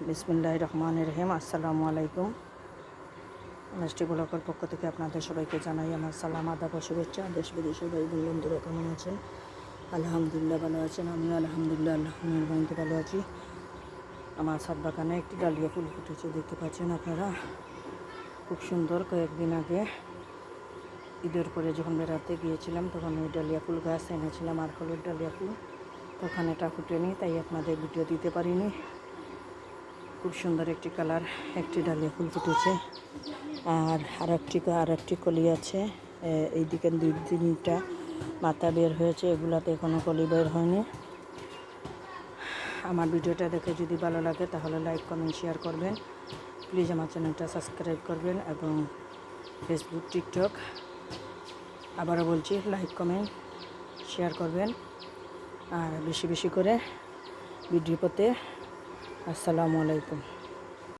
বিসমিল্লাহির রহমানির রহিম। আসসালামু আলাইকুম। মিষ্টি ব্লগের পক্ষ থেকে আপনাদের সবাইকে জানাই আমার সালাম, আদাব ও শুভেচ্ছা। দেশ বিদেশের ভাই বোন বন্ধুরা কেমন আছেন? আলহামদুলিল্লাহ ভালো আছেন। আমিও আলহামদুলিল্লাহ আল্লাহ মেহরবানিতে ভালো আছি। আমার ছাদ বাগানে একটি ডালিয়া ফুল ফুটেছে, দেখতে পাচ্ছেন আপনারা, খুব সুন্দর। কয়েকদিন আগে ঈদের পরে যখন বেড়াতে গিয়েছিলাম তখন ওই ডালিয়া ফুল গাছ এনেছিলাম, আর হলুদ ডালিয়া ফুল, তখন এটা ফুটেনি, তাই আপনাদের ভিডিও দিতে পারিনি। খুব সুন্দর একটি কালার, একটি ডালিয়া ফুল ফুটেছে, আর আরেকটি কলি আছে। এইদিকে 2-3টা মাথা বের হয়েছে, এগুলাতে এখনও কলি বের হয়নি। আমার ভিডিওটা দেখে যদি ভালো লাগে তাহলে লাইক কমেন্ট শেয়ার করবেন। প্লিজ আমার চ্যানেলটা সাবস্ক্রাইব করবেন, এবং ফেসবুক টিকটক আবারও বলছি লাইক কমেন্ট শেয়ার করবেন, আর বেশি বেশি করে ভিডিও পেতে। আসসালামু আলাইকুম।